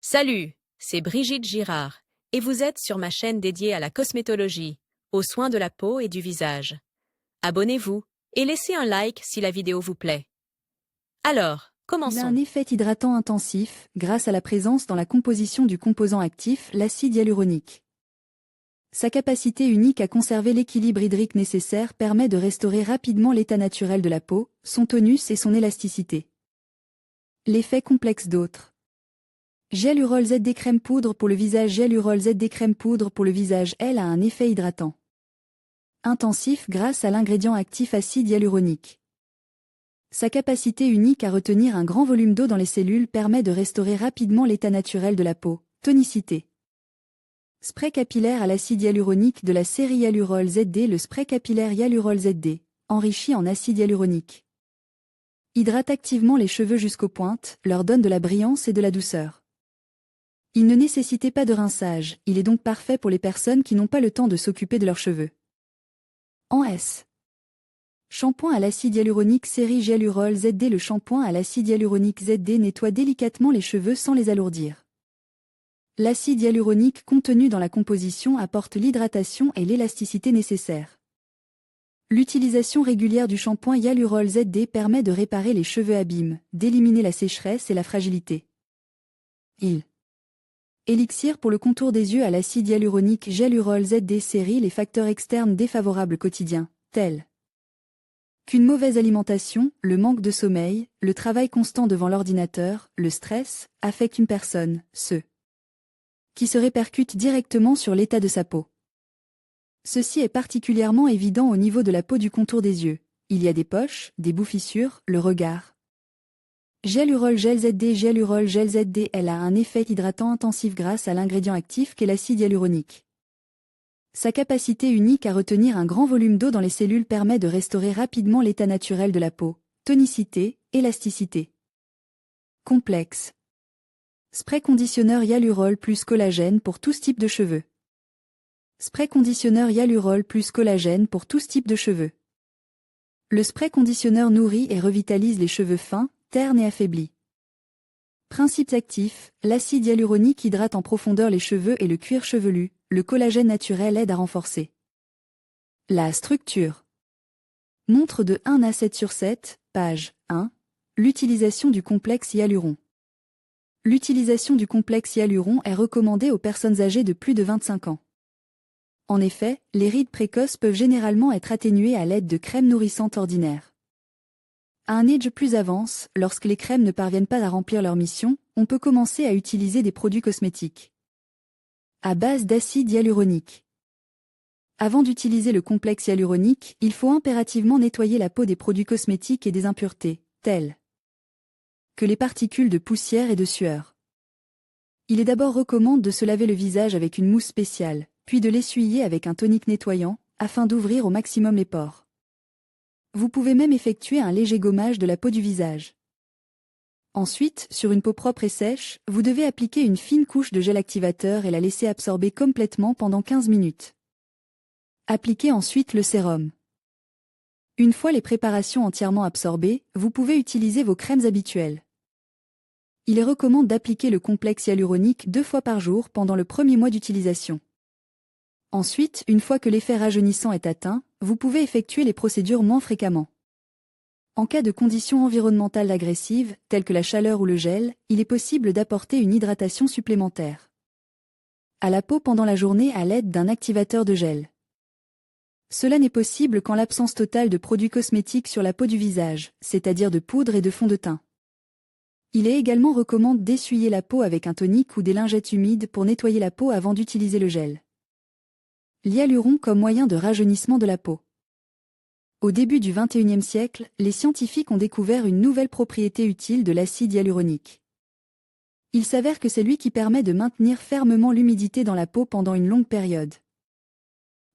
Salut, c'est Brigitte Girard, et vous êtes sur ma chaîne dédiée à la cosmétologie, aux soins de la peau et du visage. Abonnez-vous et laissez un like si la vidéo vous plaît. Alors, Il a commençons. un effet hydratant intensif, grâce à la présence dans la composition du composant actif, l'acide hyaluronique. Sa capacité unique à conserver l'équilibre hydrique nécessaire permet de restaurer rapidement l'état naturel de la peau, son tonus et son élasticité. L'effet complexe d'autres. Hyalurol ZD crème poudre pour le visage. Hyalurol ZD crème poudre pour le visage, elle a un effet hydratant intensif grâce à l'ingrédient actif acide hyaluronique. Sa capacité unique à retenir un grand volume d'eau dans les cellules permet de restaurer rapidement l'état naturel de la peau, tonicité. Spray capillaire à l'acide hyaluronique de la série Hyalurol ZD. Le spray capillaire Hyalurol ZD, enrichi en acide hyaluronique, hydrate activement les cheveux jusqu'aux pointes, leur donne de la brillance et de la douceur. Il ne nécessitait pas de rinçage, il est donc parfait pour les personnes qui n'ont pas le temps de s'occuper de leurs cheveux. En S. Shampoing à l'acide hyaluronique série Hyalurol ZD. Le shampoing à l'acide hyaluronique ZD nettoie délicatement les cheveux sans les alourdir. L'acide hyaluronique contenu dans la composition apporte l'hydratation et l'élasticité nécessaires. L'utilisation régulière du shampoing Hyalurol ZD permet de réparer les cheveux abîmes, d'éliminer la sécheresse et la fragilité. Élixir pour le contour des yeux à l'acide hyaluronique Hyalurol ZD série. Les facteurs externes défavorables quotidiens, tels qu'une mauvaise alimentation, le manque de sommeil, le travail constant devant l'ordinateur, le stress, affectent une personne, qui se répercute directement sur l'état de sa peau. Ceci est particulièrement évident au niveau de la peau du contour des yeux. Il y a des poches, des bouffissures, le regard. Hyalurol Gel ZD. Hyalurol Gel ZD, elle a un effet hydratant intensif grâce à l'ingrédient actif qu'est l'acide hyaluronique. Sa capacité unique à retenir un grand volume d'eau dans les cellules permet de restaurer rapidement l'état naturel de la peau, tonicité, élasticité. Complexe. Spray conditionneur Hyalurol plus collagène pour tout type de cheveux. Spray conditionneur Hyalurol plus collagène pour tout type de cheveux. Le spray conditionneur nourrit et revitalise les cheveux fins, ternes et affaiblis. Principes actifs, l'acide hyaluronique hydrate en profondeur les cheveux et le cuir chevelu, le collagène naturel aide à renforcer la structure. Montre de 1 à 7 sur 7, page 1, l'utilisation du complexe hyaluron. L'utilisation du complexe hyaluron est recommandée aux personnes âgées de plus de 25 ans. En effet, les rides précoces peuvent généralement être atténuées à l'aide de crèmes nourrissantes ordinaires. À un âge plus avance, lorsque les crèmes ne parviennent pas à remplir leur mission, on peut commencer à utiliser des produits cosmétiques à base d'acide hyaluronique. Avant d'utiliser le complexe hyaluronique, il faut impérativement nettoyer la peau des produits cosmétiques et des impuretés, telles que les particules de poussière et de sueur. Il est d'abord recommandé de se laver le visage avec une mousse spéciale, puis de l'essuyer avec un tonique nettoyant, afin d'ouvrir au maximum les pores. Vous pouvez même effectuer un léger gommage de la peau du visage. Ensuite, sur une peau propre et sèche, vous devez appliquer une fine couche de gel activateur et la laisser absorber complètement pendant 15 minutes. Appliquez ensuite le sérum. Une fois les préparations entièrement absorbées, vous pouvez utiliser vos crèmes habituelles. Il est recommandé d'appliquer le complexe hyaluronique 2 fois par jour pendant le premier mois d'utilisation. Ensuite, une fois que l'effet rajeunissant est atteint, vous pouvez effectuer les procédures moins fréquemment. En cas de conditions environnementales agressives, telles que la chaleur ou le gel, il est possible d'apporter une hydratation supplémentaire à la peau pendant la journée à l'aide d'un activateur de gel. Cela n'est possible qu'en l'absence totale de produits cosmétiques sur la peau du visage, c'est-à-dire de poudre et de fond de teint. Il est également recommandé d'essuyer la peau avec un tonique ou des lingettes humides pour nettoyer la peau avant d'utiliser le gel. L'hyaluron comme moyen de rajeunissement de la peau. Au début du XXIe siècle, les scientifiques ont découvert une nouvelle propriété utile de l'acide hyaluronique. Il s'avère que c'est lui qui permet de maintenir fermement l'humidité dans la peau pendant une longue période.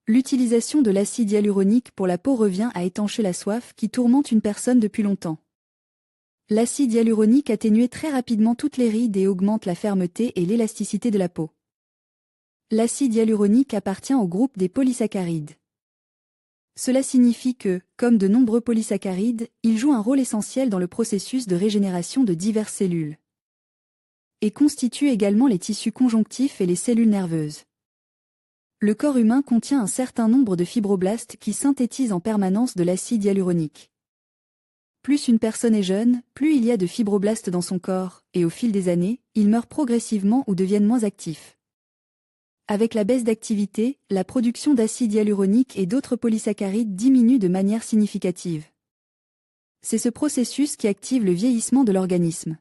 L'utilisation de l'acide hyaluronique pour la peau revient à étancher la soif qui tourmente une personne depuis longtemps. L'acide hyaluronique atténue très rapidement toutes les rides et augmente la fermeté et l'élasticité de la peau. L'acide hyaluronique appartient au groupe des polysaccharides. Cela signifie que, comme de nombreux polysaccharides, il joue un rôle essentiel dans le processus de régénération de diverses cellules. et constitue également les tissus conjonctifs et les cellules nerveuses. Le corps humain contient un certain nombre de fibroblastes qui synthétisent en permanence de l'acide hyaluronique. Plus une personne est jeune, plus il y a de fibroblastes dans son corps, et au fil des années, ils meurent progressivement ou deviennent moins actifs. Avec la baisse d'activité, la production d'acide hyaluronique et d'autres polysaccharides diminue de manière significative. C'est ce processus qui active le vieillissement de l'organisme.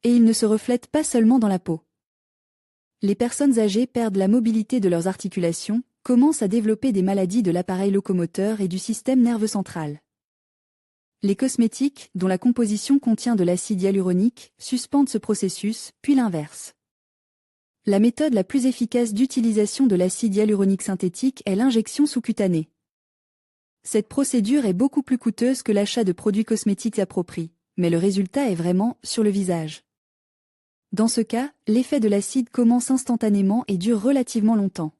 Et il ne se reflète pas seulement dans la peau. Les personnes âgées perdent la mobilité de leurs articulations, commencent à développer des maladies de l'appareil locomoteur et du système nerveux central. Les cosmétiques, dont la composition contient de l'acide hyaluronique, suspendent ce processus, puis l'inverse. La méthode la plus efficace d'utilisation de l'acide hyaluronique synthétique est l'injection sous-cutanée. Cette procédure est beaucoup plus coûteuse que l'achat de produits cosmétiques à propre prix, mais le résultat est vraiment sur le visage. Dans ce cas, l'effet de l'acide commence instantanément et dure relativement longtemps.